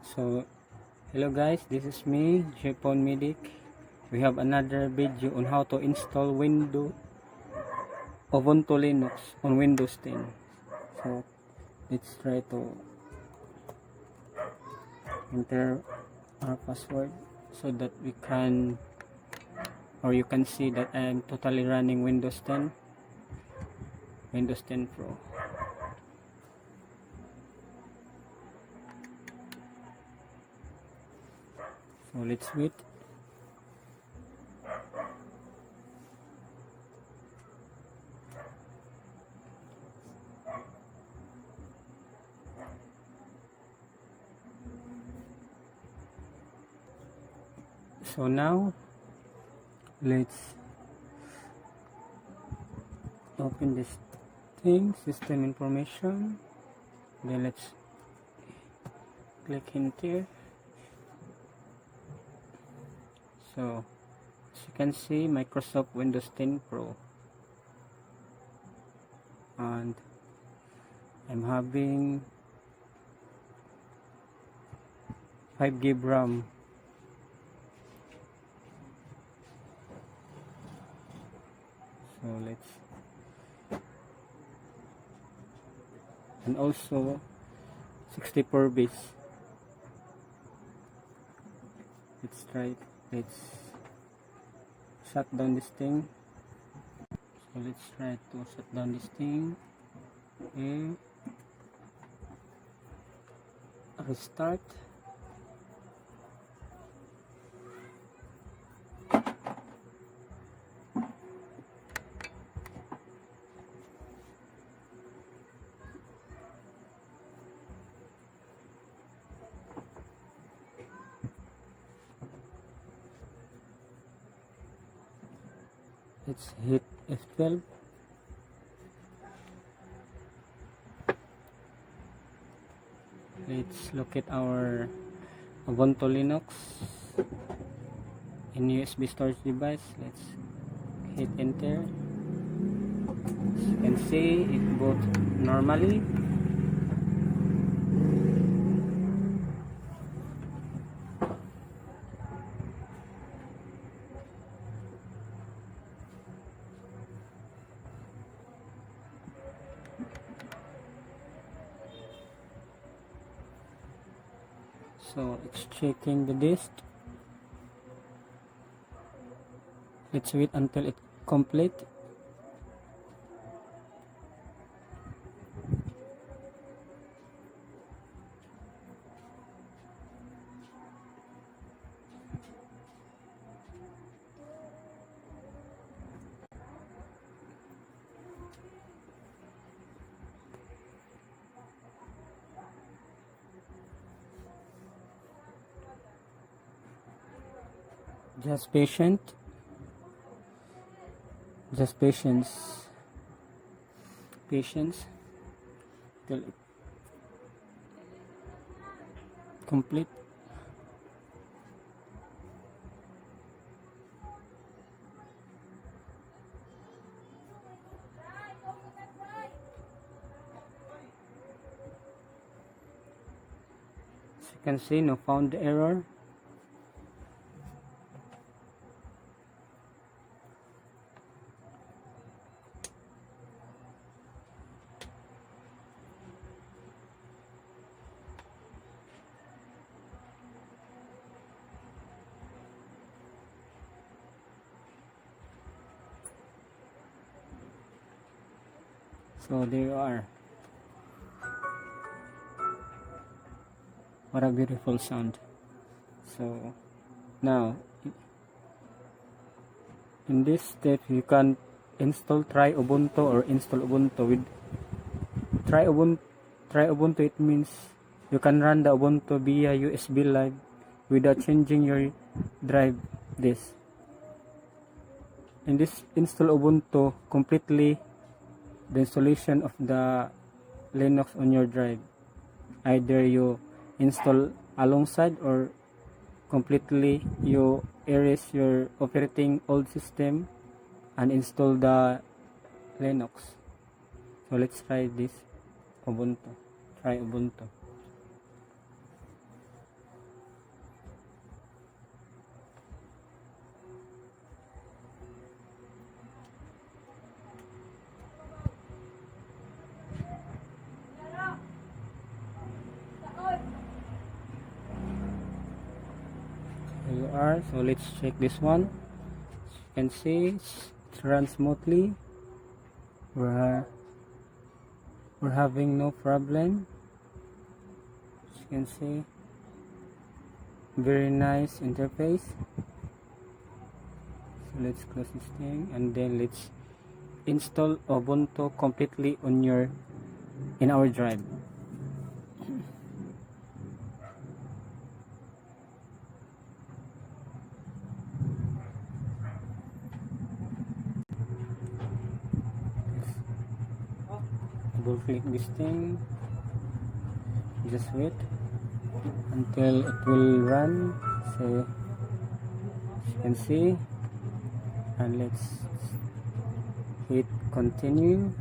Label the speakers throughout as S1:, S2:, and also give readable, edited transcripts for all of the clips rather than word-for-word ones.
S1: So, hello guys, this is me, Japon Medic. We have another video on how to install Ubuntu Linux on Windows 10. So, let's try to enter our password so that we can, or you can see that I am totally running Windows 10 Pro. So let's wait. So now let's open this thing, system information. Then let's click enter. So as you can see, Microsoft Windows 10 Pro, and I'm having 5 GB RAM. So let's, and also 64 bits. Let's try it. Let's shut down this thing. So let's try to shut down this thing and restart. Let's hit F12. Let's look at our Ubuntu Linux in USB storage device. Let's hit enter. As you can see, it boots normally. So it's checking the disk. Let's wait until it complete. Just patience till it complete. As you can see, no found error. So there you are. What a beautiful sound. So now in this step you can install Try Ubuntu or install Ubuntu. With Try Ubuntu, it means you can run the Ubuntu via USB Live without changing your drive disk. In this install Ubuntu completely, the installation of the Linux on your drive. Either you install alongside or completely you erase your operating old system and install the Linux. So let's try this Ubuntu. Try Ubuntu. far. So let's check this one. As you can see, it runs smoothly. We're having no problem. As you can see, very nice interface. So let's close this thing, and then let's install Ubuntu completely in our drive. Double click this thing, just wait until it will run. So as you can see, and let's hit continue,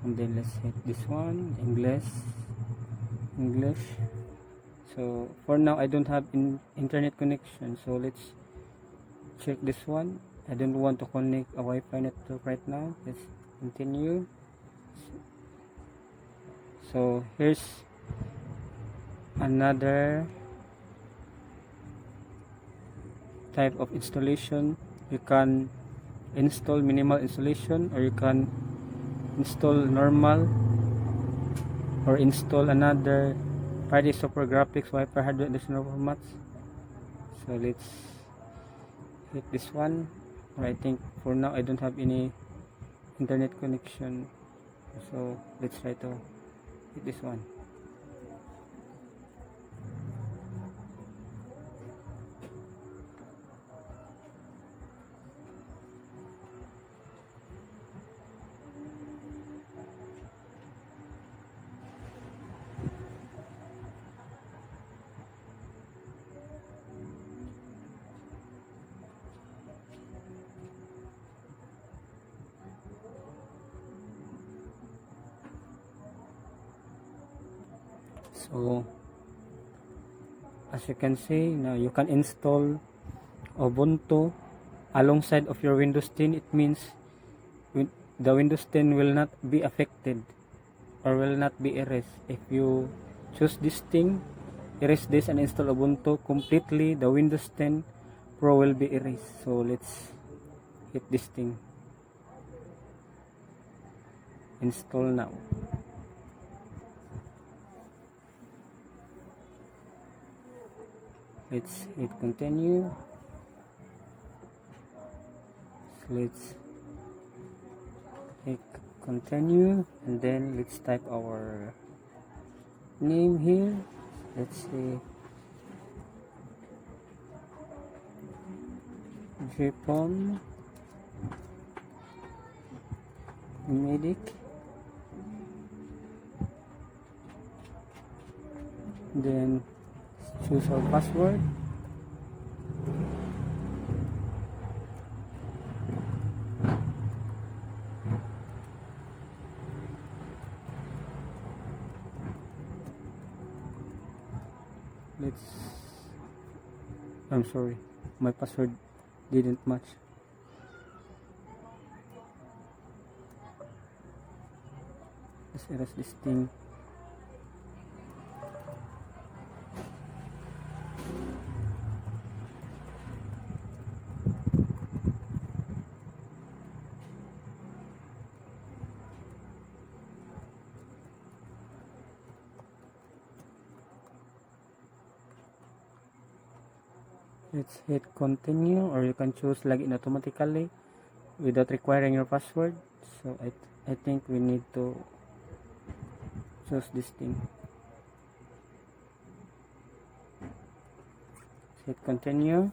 S1: and then let's hit this one, English. So for now I don't have internet connection, so let's check this one. I don't want to connect a Wi-Fi network right now. Let's continue. So here's another type of installation. You can install minimal installation, or you can install normal, or install another party software, graphics, Wi-Fi, hardware, additional formats. So let's hit this one. I think for now I don't have any internet connection, so let's try to hit this one. So as you can see, now you can install Ubuntu alongside of your Windows 10. It means the Windows 10 will not be affected or will not be erased. If you choose this thing, erase this and install Ubuntu completely, the Windows 10 Pro will be erased. So let's hit this thing, install now. Let's hit continue. So let's hit continue, and then let's type our name here. Let's see, Japon Medic. Then choose our password. I'm sorry, my password didn't match. Let's erase this thing. Let's hit continue, or you can choose login automatically without requiring your password. So I think we need to choose this thing. Let's hit continue.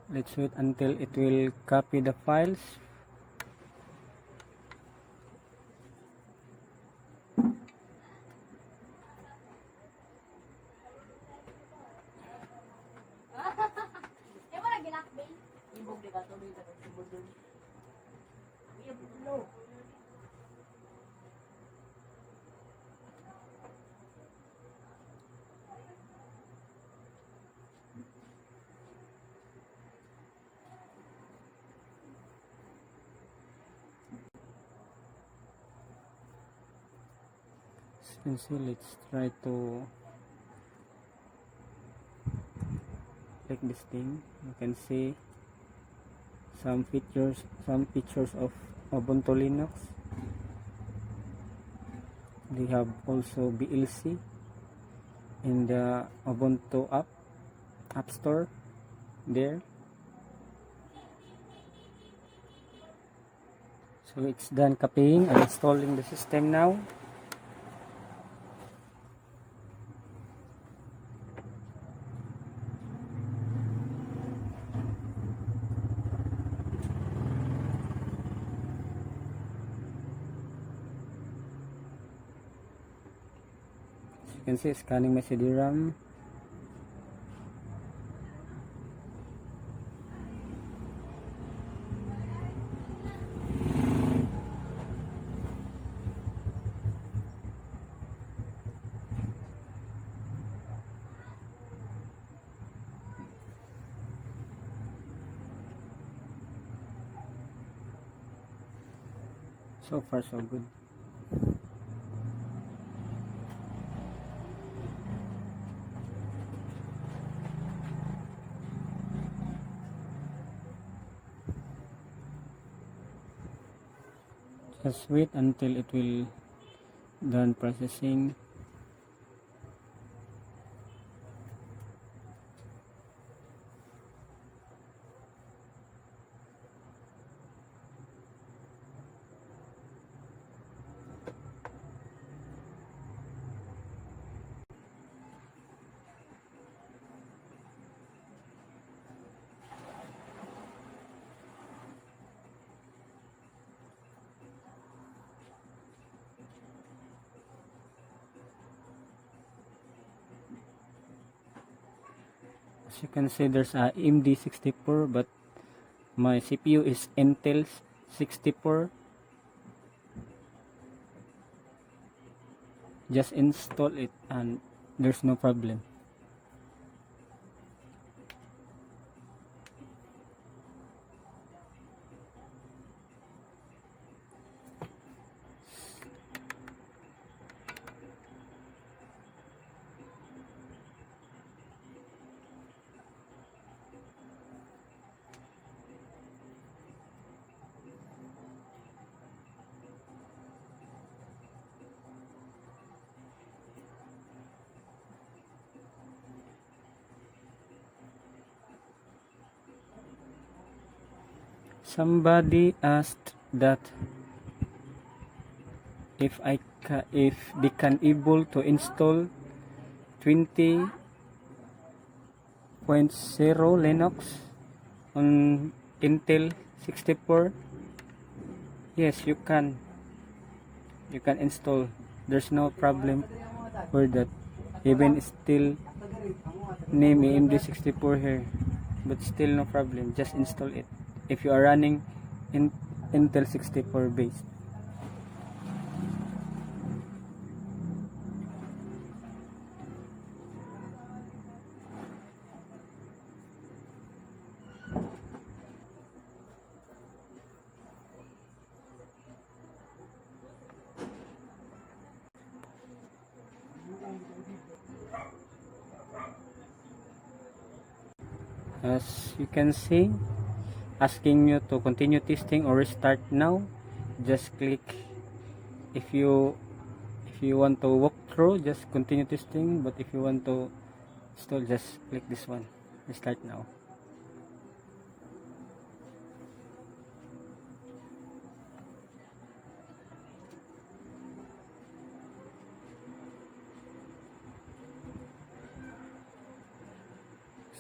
S1: Let's wait until it will copy the files. can see, let's try to click this thing. You can see some features of Ubuntu Linux. They have also VLC in the Ubuntu app store there. So it's done copying and installing the system now. As you can see, scanning my CD-ROM. So far so good. Just wait until it will done processing. As you can see, there's a AMD64, but my CPU is Intel 64. Just install it and there's no problem. Somebody asked that if they can able to install 20.0 Linux on Intel 64. Yes, you can install. There's no problem for that. Even still name AMD64 here, but still no problem. Just install it if you are running in Intel 64 based. As you can see, asking you to continue testing or restart now. Just click. If you want to walk through, just continue testing, but if you want to install, just click this one, restart now.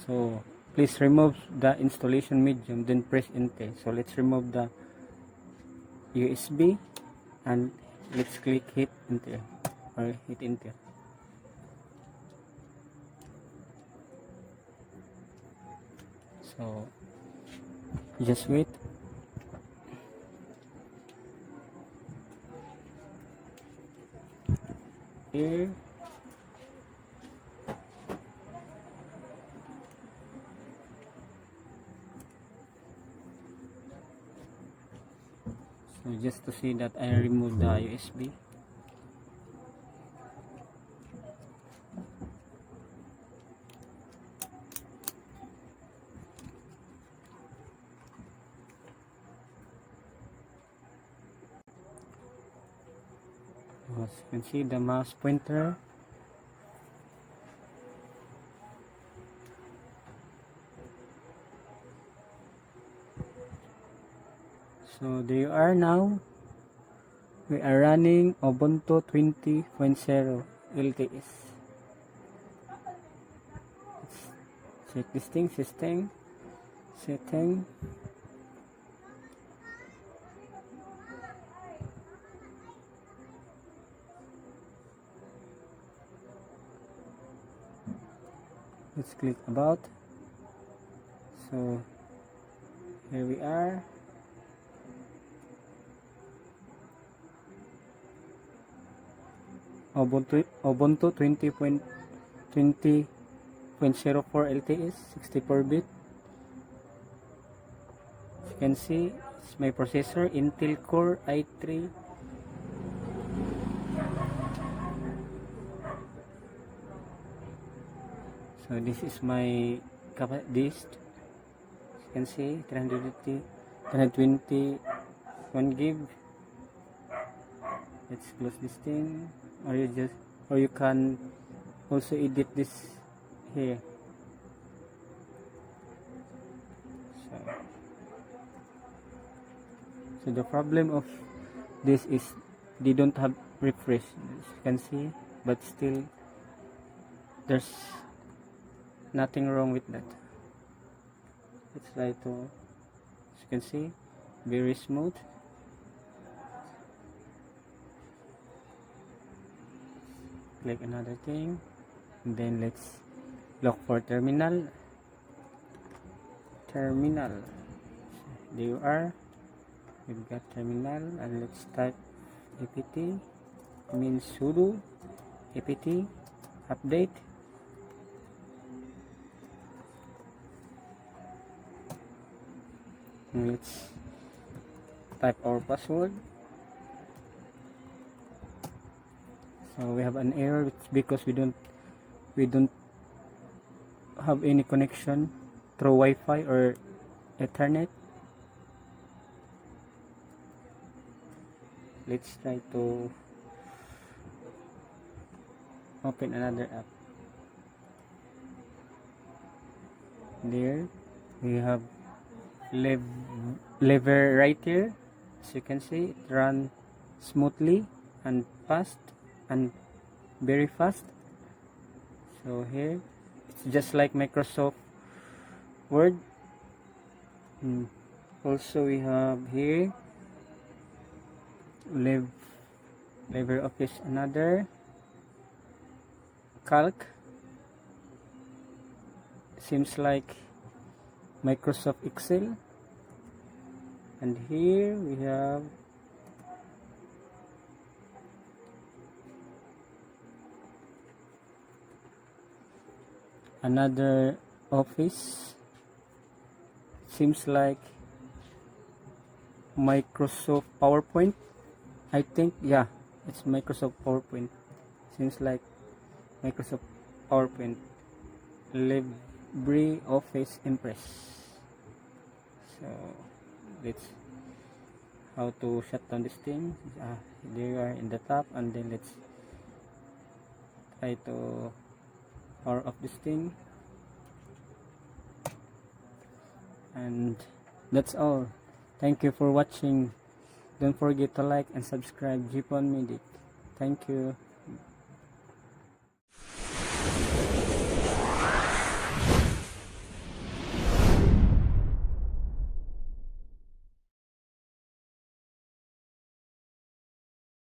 S1: So please remove the installation medium, then press enter. So let's remove the USB and let's click hit enter or hit enter. So just wait. Here. So just to see that I removed the USB. As you can see, the mouse pointer. So there you are now. We are running Ubuntu 20.0 LTS. Let's check this thing, setting. Let's click about. So here we are. Ubuntu 20.04 LTS 64-bit. As you can see, it's my processor Intel Core i3. So this is my disk. As you can see, 321 gig. Let's close this thing, or you can also edit this here. So the problem of this is they don't have refresh, as you can see, but still there's nothing wrong with that. Let's try to, as you can see, very smooth. Click another thing, and then let's look for terminal. There you are. We've got terminal, and let's type apt means sudo apt update. And let's type our password. So we have an error because we don't have any connection through Wi-Fi or Ethernet. Let's try to open another app. There we have lever right here. As you can see, it runs smoothly and fast and very fast. So here it's just like Microsoft Word. Also we have here LibreOffice, another Calc. Seems like Microsoft Excel. And here we have another Office. Seems like Microsoft PowerPoint. I think, yeah, it's Microsoft PowerPoint. Seems like Microsoft PowerPoint. LibreOffice Impress. So let's how to shut down this thing. There you are in the top, and then let's try to power off this thing. And that's all. Thank you for watching. Don't forget to like and subscribe Jeepon Medic. Thank you.